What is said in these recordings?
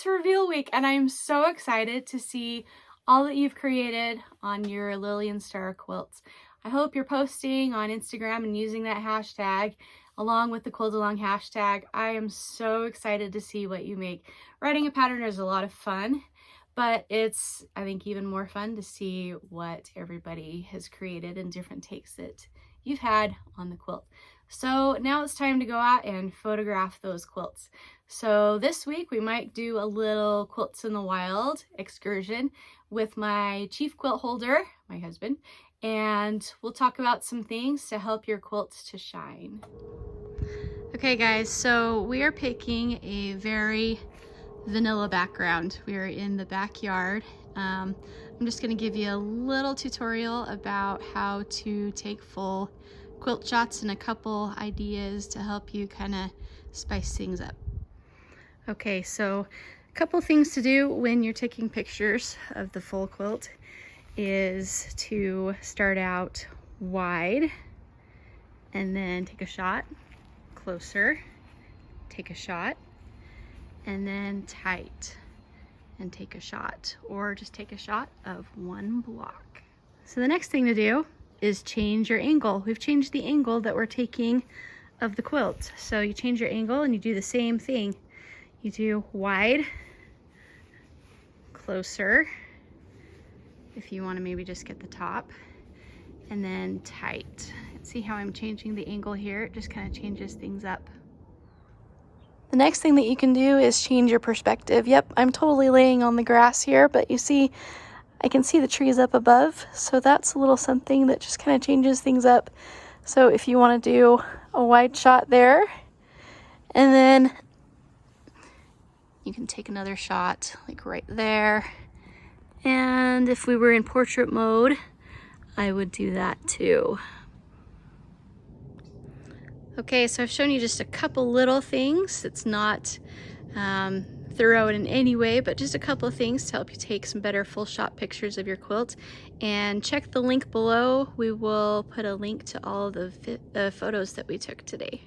it's reveal week and I'm so excited to see all that you've created on your Lilian Star quilts. I hope you're posting on Instagram and using that hashtag along with the quilt along hashtag. I am so excited to see what you make. Writing a pattern is a lot of fun, but it's, I think, even more fun to see what everybody has created and different takes that you've had on the quilt. So now it's time to go out and photograph those quilts. So this week we might do a little Quilts in the Wild excursion with my chief quilt holder, my husband, and we'll talk about some things to help your quilts to shine. Okay guys, so we are picking a very vanilla background. We are in the backyard. I'm just going to give you a little tutorial about how to take full quilt shots and a couple ideas to help you kind of spice things up. Okay, so a couple things to do when you're taking pictures of the full quilt is to start out wide and then take a shot, closer, take a shot, and then tight and take a shot, or just take a shot of one block. So the next thing to do is change your angle. We've changed the angle that we're taking of the quilt. So you change your angle and you do the same thing. You do wide, closer, if you want to maybe just get the top, and then tight. See how I'm changing the angle here? It just kind of changes things up. The next thing that you can do is change your perspective. Yep, I'm totally laying on the grass here, but you see, I can see the trees up above, so that's a little something that just kind of changes things up. So if you want to do a wide shot there, and then you can take another shot like right there. And if we were in portrait mode, I would do that too. Okay, so I've shown you just a couple little things. It's not thorough in any way, but just a couple of things to help you take some better full shot pictures of your quilt. And check the link below. We will put a link to all of the photos that we took today.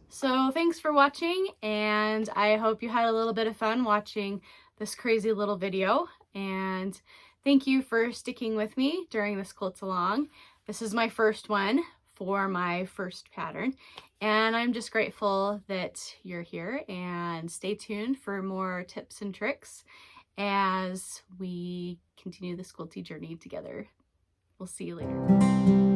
So thanks for watching, and I hope you had a little bit of fun watching this crazy little video. And thank you for sticking with me during this quilt along. This is my first one for my first pattern, and I'm just grateful that you're here, and stay tuned for more tips and tricks as we continue this quilty journey together. We'll see you later.